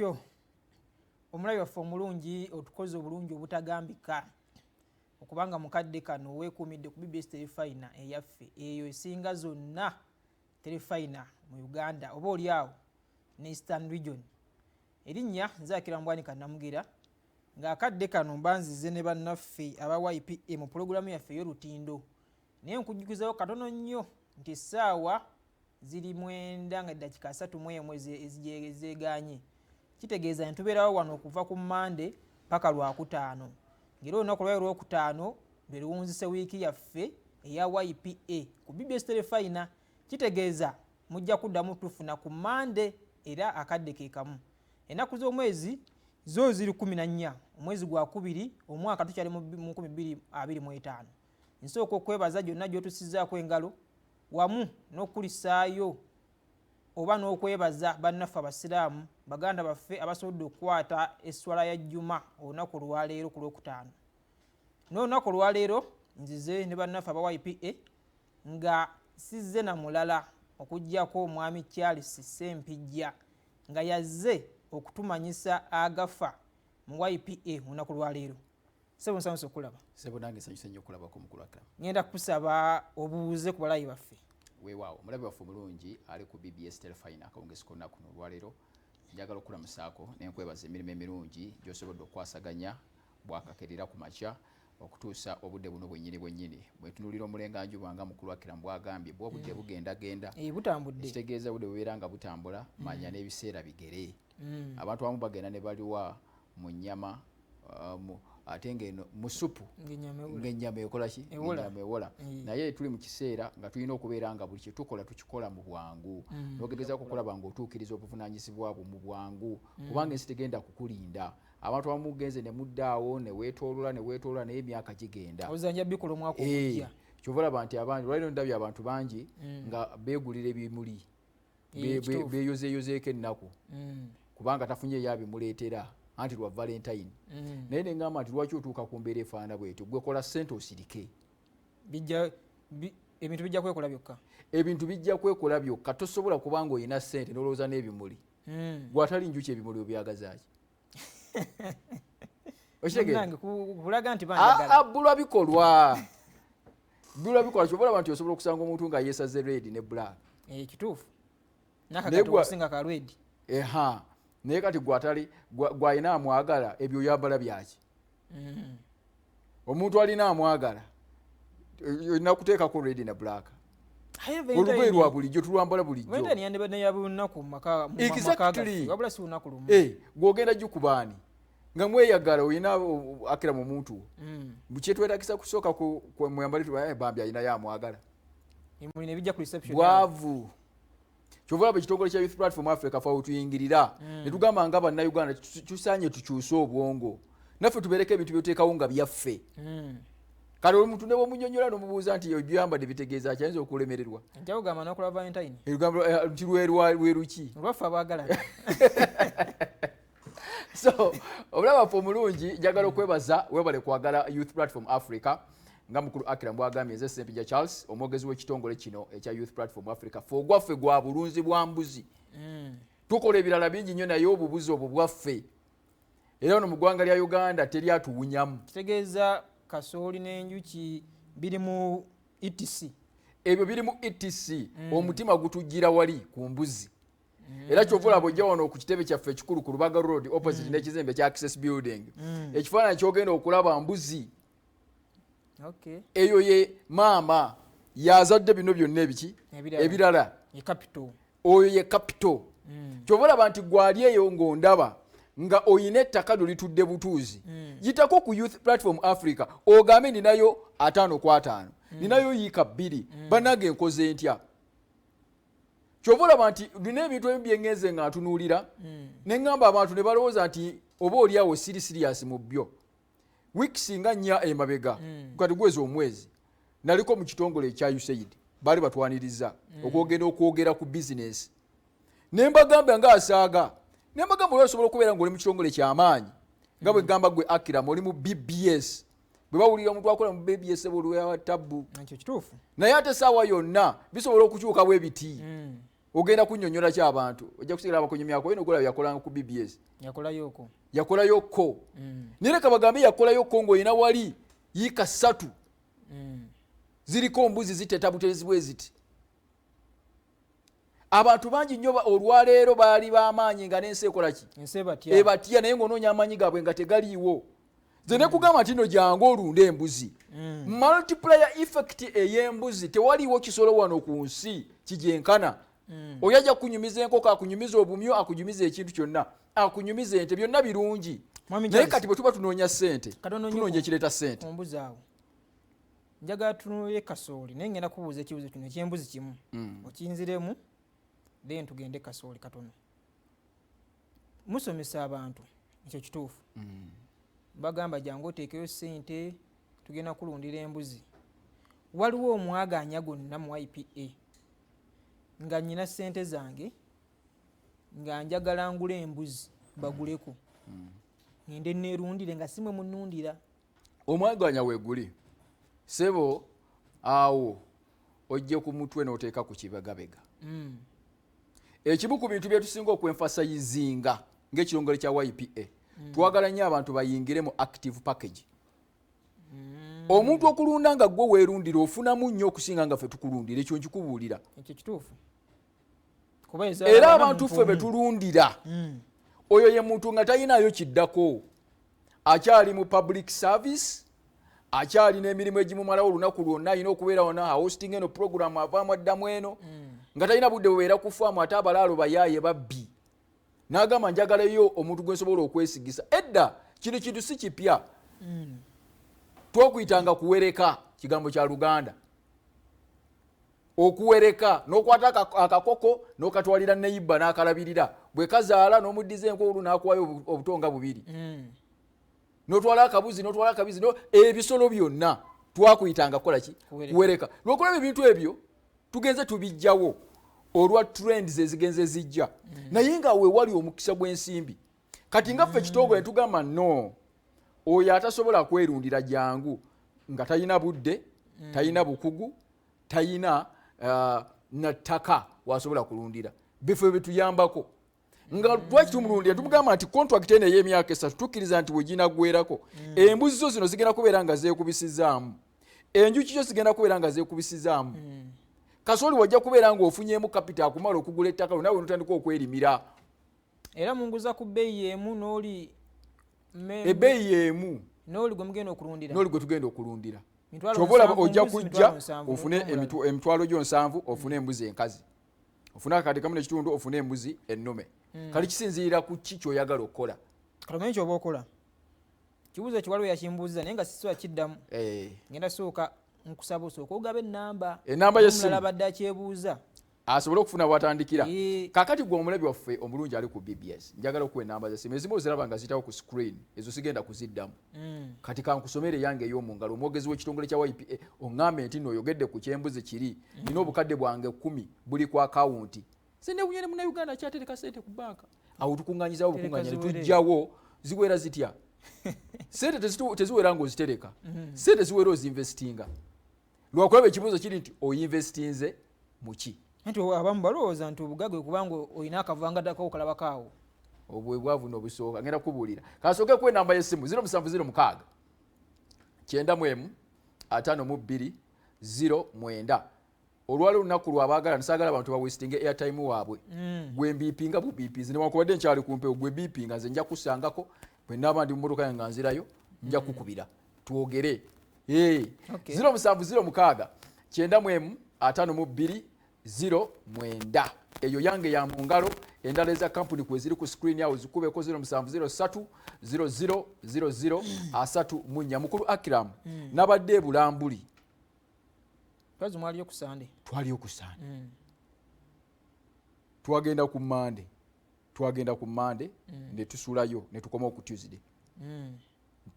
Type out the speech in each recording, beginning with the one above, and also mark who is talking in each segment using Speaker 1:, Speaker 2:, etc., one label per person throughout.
Speaker 1: Bwatyo omulabi waffe omulungi otukoze obulungi obutagambika okubanga mukadde kano weekuumidde ku BBS Terefayina eyaffe eyo esinga zonna Terefayina mu Uganda oba oliawo ne Eastern Region. Erinnya Nzakira Mbwanika Namugira ng'akadde kano mbanzize ne bannaffe aba YPA mu pulogulaamu yaffe y'olutindo. Naye nkujjukizawo katono nnyo nti essaawa ziri 9:31 ezeegaanye. Kitegeeza ntubeerawo wano okuva ku Mande paka Lwakutaano. Ng'era olunaku lwayo Lwokutaano lwe luwunzise wiiki yaffe eya YPA ku BBS Terefayina. Kitegeeza mujja kuddamu tufuna ku Mande era akadde ke kamu. Ennaku z'omwezi zo ziri 14 omwezi gwa 2 omwaka tukyali mu 2025. Nsooka okwebaza gyonna gy'otusizaako engalo wamu n'okulisaayo oba n'okwebaza bannaffe abasiraamu baganda baffe abasobodde okukwata esswala ya Jjuma olunaku olwaleero ku Lwokutaano. N'olunaku olwaleero nzize ne bannaffe aba YPA nga sizze na mulala okuggyako omwami Charles Ssempijja nga yazze okutumanyisa agafa mu YPA olunaku lwaleero. Sebo nsanyuse okulaba.
Speaker 2: Sebo nange nsanyuse nnyo okulabako mukulu Akram.
Speaker 1: Ngenda kusaba obuuze ku balayi baffe.
Speaker 2: Weewaawo omulabi waffe omulungi ali ku BBS Terefayina akawungezi konna kuno olwaleero. Njagala okulamusaako n'enkwebaza emirimu emirungi gy'osobodde okwasaganya bwakakerera ku makya okutuusa obudde buno bwennyini. Bwetunuulira omulenganjuba nga mukulu Akram bwagambye bw'obudde bugendagenda.
Speaker 1: Butambudde.
Speaker 2: Kitegeeza obudde bubeera nga butambula manya n'ebiseera bigere. Abantu abamu bagenda ne baliwa mu nnyama ate ng'eno mu supu ng'ennyama ekola ki? Ennyama ewola. Naye tuli mu kiseera nga tulina okubeera nga buli kye tukola tukikola mu bwangu. N'ogegezaako okulaba ng'otuukiriza obuvunaanyizibwa bwo mu bwangu kubanga ensi tegenda kukulinda. Abantu abamu genze ne muddaawo ne weetoolola naye emyaka gigenda.
Speaker 1: Ozanja bikola omwaka ogujja.
Speaker 2: Kyova olaba nti abangi olwaleero ndabye abantu bangi nga beegulira ebimuli beeyozeeyozeeko ennaku kubanga tafunyeeyo abimuleetera anti lwa Valentine. Naye ne ngamba nti lwaki otuuka ku mbeera efaana bwetyo gwe kola ssente osirike.
Speaker 1: Ebintu bijja kwekola byokka.
Speaker 2: Ebintu bijja kwekola byokka tosobola kubanga olina ssente n'olowooza n'ebimuli. Gw'atali njuki ebimuli obyagazaaki.
Speaker 1: Nange kulaga nti banjagala.
Speaker 2: Bulwa bikolwa. Bulwa bikolwa kyova olaba nti osobola okusanga omuntu nga yeesaze red ne black.
Speaker 1: Kituufu. N'akagato okusinga ka red.
Speaker 2: Naye kati gw'alina amwagala ebyo oyambala byaki? Omuntu alina amwagala olina kuteekako red na black. Olugoye lwa bulijjo tulwambala bulijjo.
Speaker 1: Valentine yandibadde ya lunaku mu maka wabula si lunaku lumu.
Speaker 2: Gw'ogenda gikubaani nga mweyagala olina Akira mu muntu kyetwetagisa kusooka muyambale bambi alinayo amwagala.
Speaker 1: Emuli bijja ku reception.
Speaker 2: Bwavu. Kyova olaba ekitongole kya Youth Platform Africa fa tuyingirira ne tugamba nga bannayuganda tusaanye tukyuse obwongo naffe tubeereko ebintu byoteekawo nga byaffe. Kale omuntu ne bw'omunyonnyola n'omubuuza nti ebyambadde bitegeeza ki ayinza okulemererwa.
Speaker 1: Njawo gamba n'oku lwa Valentine.
Speaker 2: Nti lweruki.
Speaker 1: Olwaffe abaagala.
Speaker 2: So omulabi waffe omulungi njagala okwebaza weebale kwagala Youth Platform Africa nga mukulu Akram bwagambye nze Ssempijja Charles omwogezi w'ekitongole kino ekya Youth Platform Africa ffe ogwaffe gwa bulunzi bwa mbuzi. Tukola ebirala bingi nnyo naye obubuzi obwo bwaffe era ono mu ggwanga lya Uganda teryatuwunyamu.
Speaker 1: Kitegeeza kasooli n'enjuki biri mu ETC.
Speaker 2: Ebyo biri mu ETC. Omutima gutujjira wali ku mbuzi. Era kyova olaba ojja wano ku kitebe kyaffe ekikulu ku Lubaga Road opposite n'ekizimbe kya Access Building. Ekifaananyi kyogenda okulaba mbuzi. Eyo ye maama yazadde bino byonna ebiki ebirala. Oyo ye capital. Kyova olaba nti gwali eyo ng'ondaba nga oyina ettaka lulitudde butuuzi. Yitako ku Youth Platform Africa ogambe ninayo 5 ku 5 ninayo yiika 2 bannange enkoze ntya. Kyova olaba nti bino ebintu ebimu byengenze nga ntunuulira ne ngamba abantu ne balowooza nti oba oliawo sirias mu byo. Weeks nga 4 emabega kati gwezi omwezi naliko mu kitongole ekya USAID bali batwaniriza okwogera ku business. Ne mbagamba nga asaaga ne mbagamba osobola okubeera ng'oli mu kitongole ky'amaanyi nga bwe gamba gwe Akram oli mu BBS bwe bawulira omuntu akola mu BBS bw'olwa tabbu.
Speaker 1: Ekyo kituufu.
Speaker 2: Naye ate saawa yonna bisobola okukyuka bwe biti. ogenda kunnyonnyola ki abantu ojja kusigala abakunyumyako eno gola yakolanga ku BBS yakolayoko naye leka bagambe yakolayoko ng'olina wali yiika 3 ziriko mbuzi ziteta butezi bwe ziti abantu bangi nnyo olwaleero baali b'amaanyi nga n'ensi ekola ki ebatya naye ng'onoonya amaanyi gaabwe nga tegaliiwo nze ne kugamba nti no jangu olunda embuzi multiplier effect ey'embuzi tewaliiwo kisolo wano ku nsi kijenkana oyo ajja kukunyumiza enkoko akunyumiza obumyu akunyumiza ekintu kyonna akunyumiza ente byonna birungi naye kati bwe tuba tunoonya ssente tunoonya ekireeta ssente
Speaker 1: ombuzi awo njagala tunuulire kasooli naye ngenda kubuuza ekibuuzo kino ekyembuzi kimu okinziremu then tugende kasooli katono musomesa abantu ekyo kituufu bagamba jangu oteekeyo ssente tugenda kulundira embuzi waliwo omwaganya gonna mu IPA nga nnyina ssente zange nga njagala ngula embuzi baguleko ngende neerundire nga simwe munnundira
Speaker 2: omwaganya weeguli sebo awo ojje ku mutwe n'oteeka ku kibegabega ekimu ku bintu bye tusinga okwenfasayizinga ng'ekirongole kya YPA twagala nnyo abantu bayingire mu active package omuntu okulunda nga gwe weerundira ofunamu nnyo okusinga nga ffe tukulundira ekyo nkikubuulira
Speaker 1: ekyo kituufu
Speaker 2: era abantu ffe betulundira oyo ye muntu nga talinayo kiddako akyali mu public service akyali n'emirimu egimumalawo olunaku lwonna alina okubeera wona hosting eno program avaamu addamu eno nga talina budde bubeera ku faamu ate abalaalo bayaaye babbi n'agamba njagalayo omuntu gwe nsobola okwesigisa edda kino kintu si kipya twokuyitanga kuwereka kigambo kya Luganda okuwereka n'okwata akakoko n'okatwalira neyibba n'akalabirira bwe kazaala n'omuddiza enkulu n'akuwayo obutonga 2 n'otwala akabuzi n'otwala akabizi ebisolo byonna twakuyitanga kukola ki kuwereka lwokulaba ebintu ebyo tugenze tubijjawo olwa trends ezigenze zijja naye nga we wali omukisa gw'ensimbi kati nga ffe kitongole tugamba no oyo atasobola kwerundira jangu nga talina budde talina bukugu talina nattaka wasobola kulundira bifo betuyambako nga twakitumulundira tumugamba nti contract ene y'emyaka 3 tukkiriza nti weginagwerako embuzi zo zino zigenda kubeera nga zeekubisizaamu enjuki zo zigenda kubeera nga zeekubisizaamu kasooli wajja kubeera nga ofunyeemu kapita akumala okugula ettaka nawe notandika okwerimira
Speaker 1: era munguza ku bbeeyi emu n'oli
Speaker 2: ebbeeyi emu
Speaker 1: n'oli gwe mugenda okulundira
Speaker 2: n'oli gwe tugenda okulundira kyobola ojja kujja ofune emitwalo gyo 7 ofune embuzi enkazi ofune akakati kamu n'ekitundu ofune embuzi ennume kali kisinziira ku ki kyoyagala okukola
Speaker 1: katomanyi kyoba okola kibuuzo ekiwaliwo yakimbuuziza naye nga sisiwa kiddamu ngenda sooka nkusaba osooka ogaba
Speaker 2: enamba y'essimu
Speaker 1: abadde akyebuuza
Speaker 2: asobole okufuna bwatandikira kakati gwe omulabi waffe omulungi ali ku BBS njagala okuwa enamba z'essimu ezimu oziraba nga zitawo ku screen ezo sigenda kuziddamu kati kankusomere yange ey'omu ngalo omwogezi w'ekitongole kya YPA oŋŋambe nti n'oyogedde ku kyembuzi kiri nina obukadde bwange 10 buli ku akawunti sendewunyene munnayuganda akyatereka ssente ku banka awo tukuŋŋanyizawo bukuŋŋanya ne tujjawo ziwera zitya sente teziwera ng'ozitereka sente ziwera ozinvestinga lwakulaba ekibuuzo kiri nti oyinvestinze mu ki
Speaker 1: nti abamu balowooza nti obugagwe kubanga olina akavangadako okalabakaawo
Speaker 2: obwe bwavu n'obusooka ngenda kubuulira kasooke ku enamba y'essimu 0706 91 52 09 olwali olunaku lwabaagala nsaagala abantu bawestinga airtime waabwe gwe mbiipinga bubiipizi newankubadde nkyali ku mpewo gwe biipinga nze nja kusangako bwe naaba ndi mu mmotoka yange nga nzirayo nja kukubira twogere 0706 91 52 09 eyo yange ya mu ngalo endala eza kampuni kwe ziri ku screen yawo zikubeko 0703 0000 asatu munya mukulu Akram nabadde e Bulambuli
Speaker 1: twaliyo ku Sande
Speaker 2: twagenda ku Mande ne tusulayo ne tukoma ku Tuesday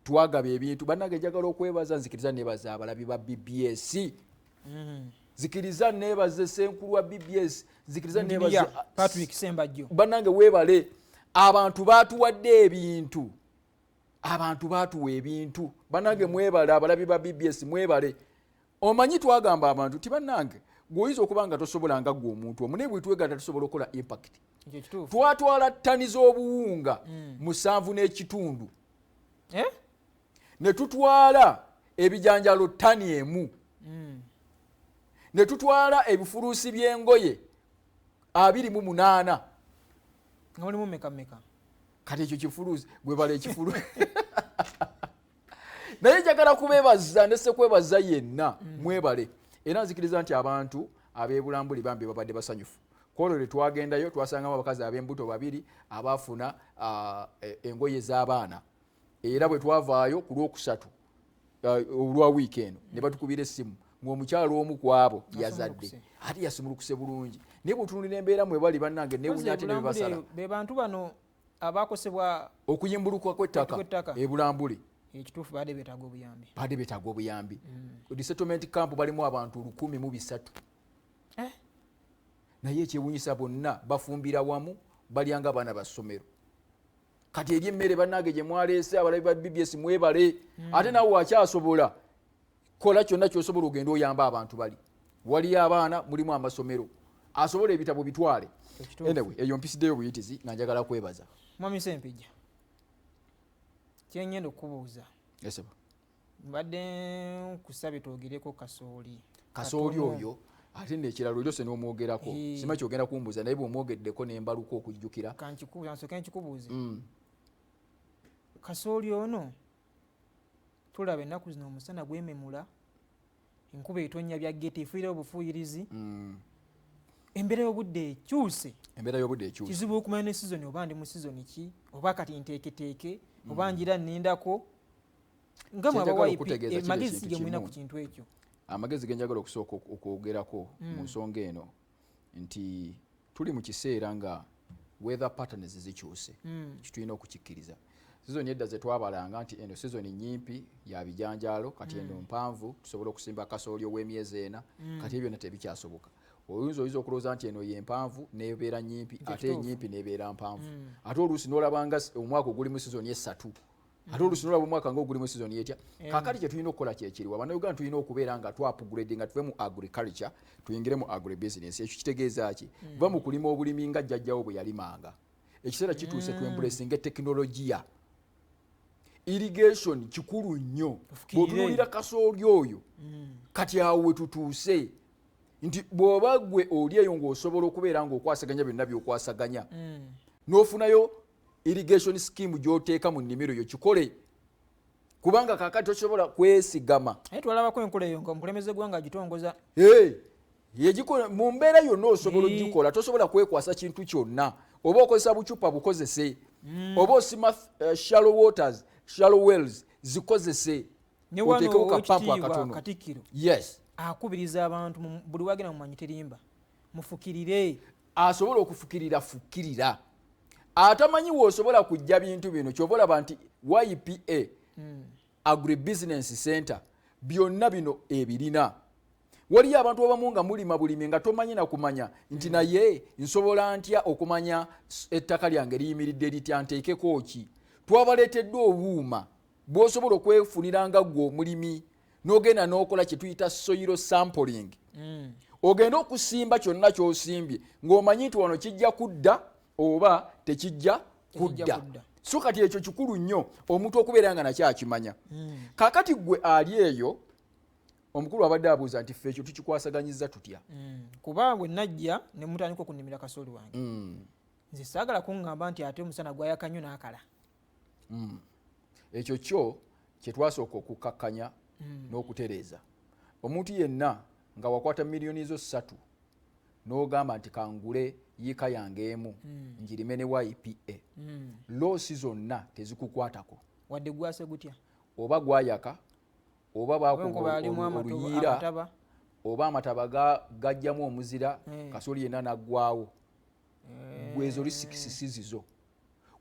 Speaker 2: twagaba ebintu bannange njagala okwebaza nzikiriza nebaza abalabi ba BBS zikiriza nebaze senkulu wa BBS zikiriza nebaze
Speaker 1: Patrick Sembajjo
Speaker 2: bannange webale abantu batuwadde ebintu abantu batuwa ebintu bannange mwebale abalabi ba BBS mwebale omanyi twagamba abantu ti bannange gwoyiza okuba nga tosobola nga gwe omuntu omu naye bwetwegatta tusobola okukola impact. Twatwala ttani z'obuwunga 7.5 ne tutwala ebijanjalo ttani emu ne tutwala ebifuluusi by'engoye 28
Speaker 1: nga mulimu meka
Speaker 2: kati ekyo kifuluusi gwe bala ekifuluusi naye njagala kubeebaza ne sekwebaza yenna mwebale era nzikiriza nti abantu ab'ebulambuli bambi babadde basanyufu kwolwo lwe twagendayo twasangamu abakazi ab'embuto 2 abaafuna engoye z'abaana era bwe twavaayo ku lwokusatu olwa wiiki eno ne batukubira essimu ng'omukyalo omu ku abo yazadde ate yasumulukuse bulungi naye bwetunulira embeera mwebali bannange newunya ate ne bebasala
Speaker 1: be bantu bano abakosebwa
Speaker 2: okuyimbuluka kw'ettaka ebulambuli
Speaker 1: ekituufu baadde beetaaga
Speaker 2: obuyambi resettlement camp balimu abantu 1,300 naye ekyewunyisa bonna bafumbira wamu balyanga abaana ba ssomero kati eri emmere bannange gye mwaleese abalabi ba BBS mwebale ate nawe wakyasobola kola kyonna kyosobola ogenda oyamba abantu bali waliyo abaana mulimu amasomero asobola ebitabo bitwale anyway eyo mpisiddeyo buyitizi nga njagala kwebaza
Speaker 1: Mwami Sempijja kyenyenda okubuuza mbadde nkusabye twogereko kasooli
Speaker 2: oyo ate nekiralo lyose n'omwogerako sima kyogenda kumbuuza naye bw'omwogeddeko nembaluko okujjukira
Speaker 1: nkikubuuze kasooli ono tulaba ennaku zino omusana gwememula enkuba etonnya bya gete efiirayo obufuuyirizi embeera y'obudde ekyuse kizibu okumanya ne sizoni oba ndi mu sizoni ki oba kati nteeketeeke oba njira nnindako nga mwabawayipi magezi ge mulina ku kintu ekyo
Speaker 2: amagezi ge njagala okusooka okwogerako mu nsonga eno nti tuli mu kiseera nga weather patterns zikyuse kitulina okukikkiriza sizoni edda ze twabalanga nti eno sizoni nyimpi ya bijanjaalo kati eno mpanvu tusobola okusimba kasooli ow'emyezi 4 kati ebyo tebikyasoboka oyinza okulowooza nti eno yempanvu nebeera nyimpi ate enyimpi nebeera mpanvu ate oluusi n'olabanga omwaka ogulimu sizoni 3 ate oluusi n'olaba omwaka ngaogulimu sizoni etya kakati kyetulina okukola kyekiriwa bannayuganda tulina okubeera nga twaupgrade nga tuve mu agriculture tuyingire mu agribusiness ekyo kitegeeza ki va mu kulima obulimi nga jjajjawo bwe yalimanga ekiseera kituuse twembulesinga tekinologiya irrigation kikulu nnyo bw'otunuulira kasooli oyo kati awo we tutuuse nti bw'oba gwe oli eyo ng'osobola okubeera ng'okwasaganya byonna by'okwasaganya n'ofunayo irrigation scheme gy'oteeka mu nnimiro yo kikole kubanga kakati tosobola kwesigama
Speaker 1: twalabako enkola eyo nga omukulembeze gwanga agitongoza
Speaker 2: yegikola mu mbeera yonna osobola ogikola tosobola kwekwasa kintu kyonna oba okozesa bucupa bukozese oba osima shallow waters shallow wells zikozese
Speaker 1: oteekeko kapampu akatono
Speaker 2: yes
Speaker 1: akubiriza abantu buli wagenda mumanyi terimba mufukirire
Speaker 2: asobola okufukirira fukirira atamanyi woosobola kujja bintu bino kyova olaba nti YPA agribusiness center byonna bino ebirina waliyo abantu abamu nga mulima bulimi nga tomanyi nakumanya nti naye nsobola ntya okumanya ettaka lyange liyimiridde litya nteekeko ki twabaleeteddwa obuuma bw'osobola okwefuniranga gwe omulimi n'ogenda n'okola kye tuyita soil sampling ogenda okusimba kyonna ky'osimbye ng'omanyi nti wano kijja kudda oba tekijja kudda so kati ekyo kikulu nnyo omuntu okubeera nga nakyakimanya kaakati gwe ali eyo omukulu abadde abuuza nti ffe ekyo tukikwasaganyiza tutya
Speaker 1: kuba bwe najja ne mutandika okunnimira kasooli wange nze saagala kuŋŋamba nti ate omusana gwayaka nnyo n'akala
Speaker 2: ekyo kyo kye twasooka okukakkanya n'okutereeza omuntu yenna nga wakwata miliyoni zo 3 n'ogamba nti kangule yiika yange emu njirime ne YPA loosi zonna tezikukwatako
Speaker 1: wadde gwase gutya
Speaker 2: oba gwayaka oba bakuba oluyiira oba amataba gajjamu omuzira kasooli yenna naggwaawo gwezo risikisi sizizo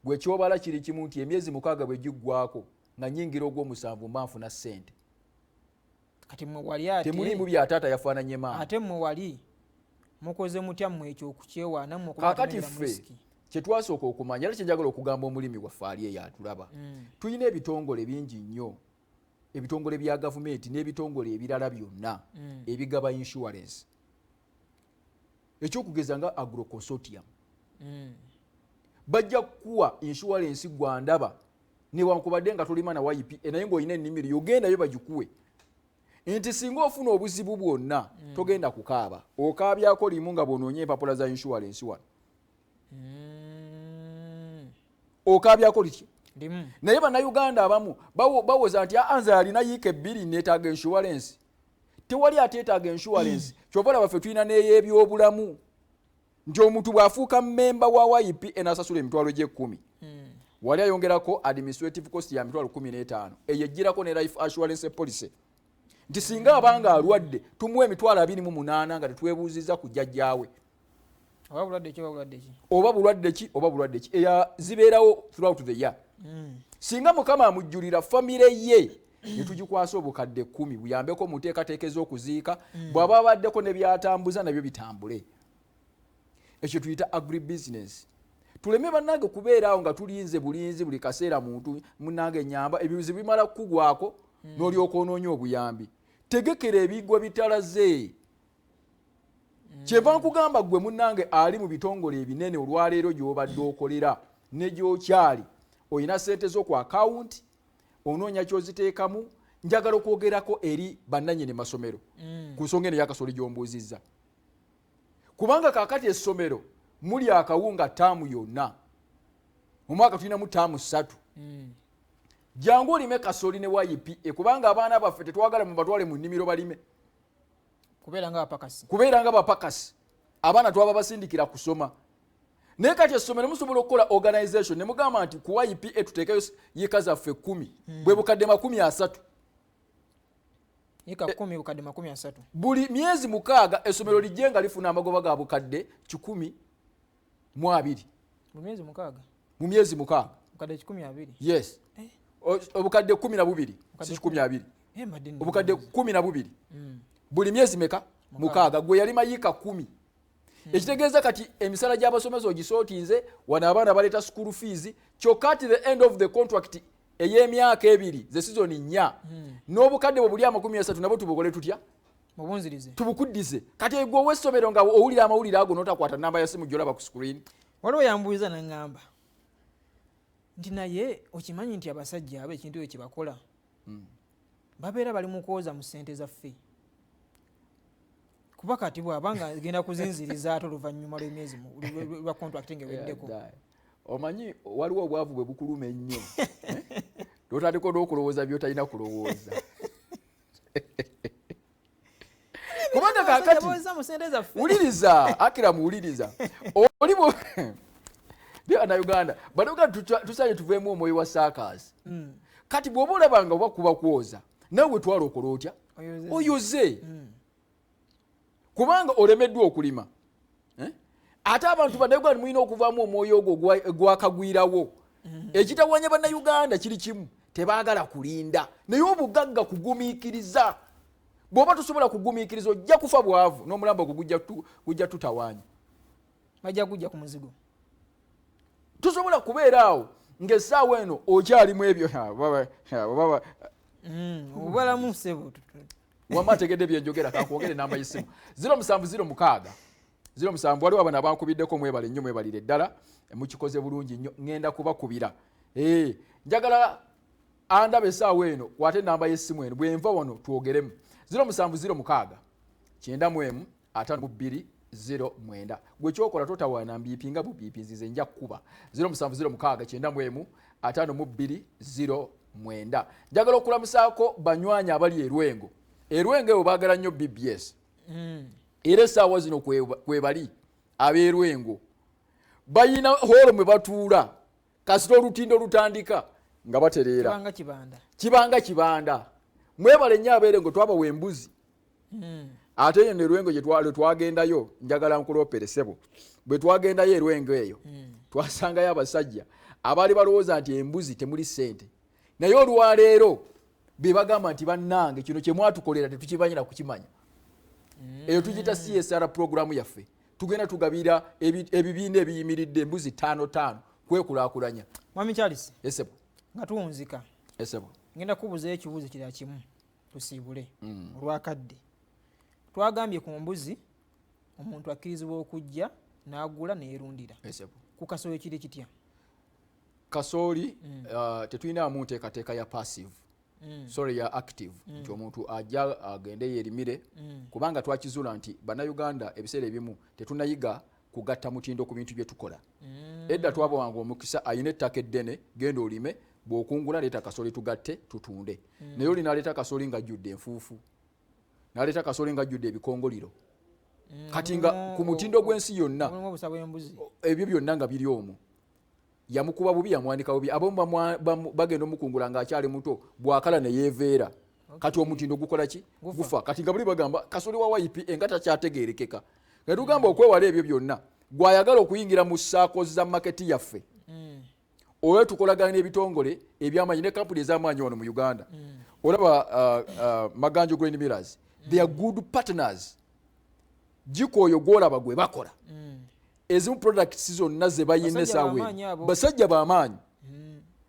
Speaker 2: gwe kyobala kiri kimu nti emyezi 6 bwe giggwako nga nyingira ogw'omusanvu mbanfuna ssente
Speaker 1: kati mwe wali ate
Speaker 2: temulimu byataata yafaananye maama
Speaker 1: ate mwe wali mukoze mutya mmwe ekyo okukyewaana mmwe
Speaker 2: kakati ffe kyetwasooka okumanya era kyenjagala okugamba omulimi waffe ali eyo atulaba tulina ebitongole bingi nnyo ebitongole bya gavumenti n'ebitongole ebirala byonna ebigaba insurance ekyokugeza nga agro consortium bajja kuwa insurance gwandaba newankubadde nga tolima na YPA naye ng'olina ennimiro yogendayo bagikuwe nti singa ofuna obuzibu bwonna togenda kukaaba okaabyako limu nga bw'onoonya empapula za insurance wano okaabyako lityo naye bannayuganda abamu bawoza nti anze alina yiika ebbiri neetaaga insurance tewali ateetaaga insurance kyova olaba ffe tulina n'eyebyobulamu nti omuntu bw'afuuka mmemba wa YPA n'asasula emitwalo gye10 wali ayongerako administrative cost ya mitwalo 15 eyo ejjirako ne life assurance policy nti singa abanga alwadde tumuwe emitwalo 28 nga tetwebuuziza ku jjajjaawe oba bulwadde ki eya zibeerawo throughout the year singa mukama amujjulira famire ye netugikwasa obukadde 10 buyambeko mu nteekateeka okuziika bw'aba abaddeko ne byatambuza nabyo bitambule ekyo tuyita agribusiness tuleme bannange kubeeraawo nga tulinze bulinzi buli kaseera muntu munnange nyamba ebibuzi bimala kugwako n'olyoka onoonya obuyambi tegekera ebigwa bitalaze kyeva nkugamba gwe munnange ali mu bitongole ebinene olwaleero gy'obadde okolera ne gy'okyali olina ssente z'oku akawunti onoonya ky'oziteekamu njagala okwogerako eri bannannyini masomero ku nsonga eno ey'akasoli gy'ombuuzizza kubanga kaakati essomero muli akawunga ttaamu yonna mu mwaka tulinamu ttaamu 3 jangu olime kasoli ne YPA kubanga abaana baffe tetwagala mu batwale mu nnimiro balime
Speaker 1: kubeera nga bapakasi abaana twaba basindikira kusoma naye kati essomero musobola okukola organization ne mugamba nti ku YPA tuteekayo yiika zaffe 10 bwe bukadde 30 buli myezi 6 essomero lijje nga lifuna amagoba ga bukadde 120 mu myezi 6 yes obukadde 12 si 12 obukadde 12 buli myezi meka 6 gwe yali mayiika 10 ekitegeeza kati emisala gy'abasomesa ogisootinze wana abaana baleeta school fees kyokka at the end of the contract ey'emyaka 2 ze sizoni 4 n'obukadde bwe buli 30 nabwo tubukole tutya tubukuddize kati gwe ow'essomero nga owulira amawulire ago n'otakwata namba ya simu gy'olaba ku screen waliwo yambuuliza naŋŋamba nti naye okimanyi nti abasajja abo ekintu ekyo kyebakola babeera bali mu kwoza mu ssente zaffe kuba kati bw'abanga genda kuzinziriza ate oluvannyuma lw'emyezi lwa contract ng'eweddeko
Speaker 2: omanyi waliwo obwavu bwe bukuluma ennyo totandika n'okulowooza by'otalina kulowooza kubanga kaakati wuliriza akira muwuliriza oli bannayuganda tusaanye tuveemu omwoyo wa saakasi kati bw'oba olabanga oba kuba kwoza nawe wetwala okola otya oyoze kubanga olemeddwa okulima ate abantu bannayuganda mulina okuvaamu omwoyo ogwo gwakagwirawo ekitawanya bannayuganda kiri kimu tebaagala kulinda naye obugagga kugumiikiriza bw'oba tosobola kugumiikiriza ojja kufa bwavu n'omulambo ogwo gujja tutawaanya
Speaker 1: bajja kujja ku muzigo
Speaker 2: tosobola kubeera awo ng'essaawa eno okyalimu ebyo
Speaker 1: obalamu sebo
Speaker 2: wamma ategedde byenjogera kakwogere namba y'essimu 0706 waliwo abana abankubiddeko mwebale nnyo mwebalire ddala mukikoze bulungi nnyo ŋŋenda kubakubira njagala andaba essaawa eno kwate namba y'essimu eno bwenva wano twogeremu 0706 915209 gwe kyokola totawaana mbiipi nga bubiipi nzize nja kukuba 0706 915209 njagala okulamusaako banywanyi abali erwengo eyo baagala nnyo BBS era essaawa zino kwebali ab'erwengo bayina holo mwe batuula kasita olutindo lutandika nga batereera kibanga kibanda mwebale nnyo abeerengo twabawa embuzi ate eyo nerwengo gye twagendayo njagala nkuloopere ssebo bwe twagendayo erwengo eyo twasangayo abasajja abaali balowooza nti embuzi temuli ssente naye olwaleero be bagamba nti bannange kino kye mwatukolera tetukimanyira kukimanya eyo tugita CSR programu yaffe tugenda tugabira ebibiina ebiyimiridde embuzi 5 kwekulaakulanya.
Speaker 1: Mwami Charles
Speaker 2: esebo
Speaker 1: nga tuwunzika
Speaker 2: esebo
Speaker 1: ngenda kubuuza ekibuuzo kirala kimu tusiibule olwakadde twagambye ku mbuzi omuntu akkirizibwa okujja n'agula neerundira ku kasooli kiri kitya
Speaker 2: kasooli tetulinamu nteekateeka ya passive sorry ya active nti omuntu ajja agende yeerimire kubanga twakizuula nti bannayuganda ebiseera ebimu tetunayiga kugatta mutindo ku bintu bye tukola edda twabawanga omukisa ayina ettaka eddene genda olime bw'okungula leeta kasooli tugatte tutunde naye oli n'aleeta kasooli ng'ajjudde enfuufu n'aleeta kasooli ng'ajjudde ebikongoliro kati nga ku mutindo gw'ensi yonna ebyo byonna nga biri omwo yamukuba bubi yamwandika bubi abamu bagenda omukungula ng'akyali muto bwakala ne yeeveera kati omutindo gukola ki gufa kati nga buli bagamba kasooli wa YPA nga takyategeerekeka nga tugamba okwewala ebyo byonna gwayagala okuyingira mu saako za maketi yaffe oyo tukolagana n'ebitongole eby'amaanyi ne kampuni ez'amaanyi wano mu Uganda olaba Maganjo Grain Millers they are good partners jikoyo gwolaba gwe bakola ezimu products zonna ze bayina sawe basajja b'amaanyi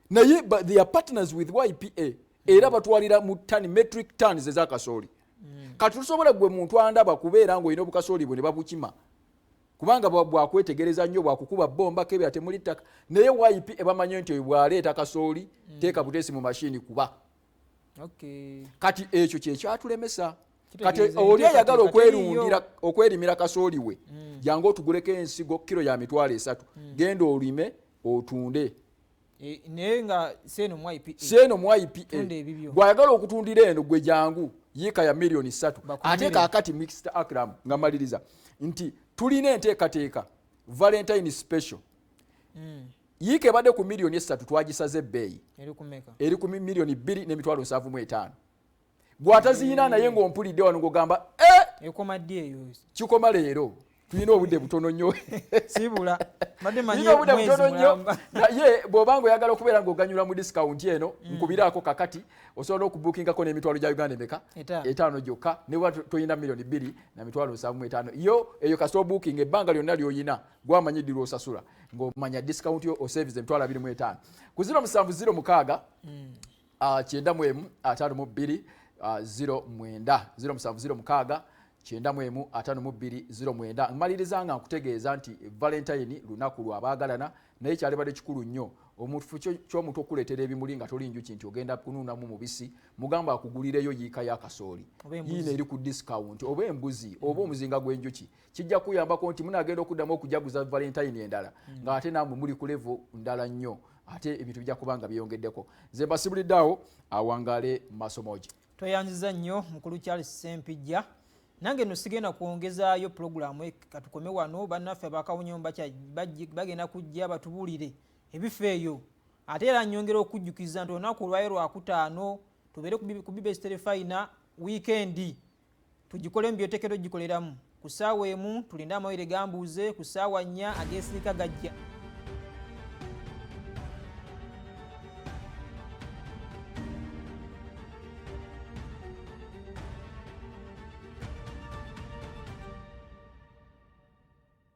Speaker 2: naye they are partners with YPA era batwalira mu tani metric tons ez'akasooli kati tusobola gwe muntu andaba kubeera ng'olina obukasooli bwe ne babukima kubanga bwakwetegereza nnyo bwakukuba bomba kebe ate muli ttaka naye YPA bamanye nti bwaleeta kasooli teeka buteesi mu mashini kuba kati ekyo kyekyatulemesa kati oli ayagala okwerimira kasooli we jangu otuguleko ensigo kilo ya mitwalo 3 genda olime otunde
Speaker 1: naye nga seeno
Speaker 2: mu YPA bw'ayagala okutundira eno gwe jangu yiika ya milioni 3 ate kaakati Mr. Akram nga maliriza nti tulina enteekateeka Valentine special yiika ebadde ku milioni 3 twagisaze ebbeeyi eri ku milioni 2.75 bw'ataziyina naye ng'ompulidde wano ng'ogamba kikoma leero tulina obudde butono nnyo naye bw'obanga oyagala okubeera ng'oganyula mu discount eno nkubiraako kakati osobola okubuukingako n'emitwalo gya Uganda emeka 5 gyokka ne bwa toyina milioni 2.75 eyo kasita obuukinga ebbanga lyonna ly'oyina gwamanyiddirwa osasula ng'omanya discount yo osevize emitwalo 25 ku 0706 9152 09 mmaliriza nga nkutegeeza nti Valentine lunaku lw'abaagalana naye kyalibadde kikulu nnyo omuntu ky'omuntu okuleetera ebimuli nga toli njuki nti ogenda kunuunamu mubisi mugamba akugulireyo yiika ya kasooli yiina eri ku discount oba embuzi oba omuzinga gw'enjuki kijja kuyambako nti munagenda okuddamu okujaguza Valentine endala ng'ate nammwe muli ku level ndala nnyo ate ebintu bijja kubanga byeyongeddeko nze mbasibulidde awo awangaale Masomoji
Speaker 1: tweyanziza nnyo mukulu Charles Sempijja nange no sigenda kwongezaayo programu katukome wano bannaffe abakawunyomba bagenda kujja batubuulire ebifo eyo ate era nnyongera okujjukiza nti olunaku olwayo lwakutaano tubeere ku BBC Telefina weekend tugikole mu byoteekero gikoleramu ku ssaawa emu tulinde amawulire gambuuze ku ssaawa 4 ageesiika gajja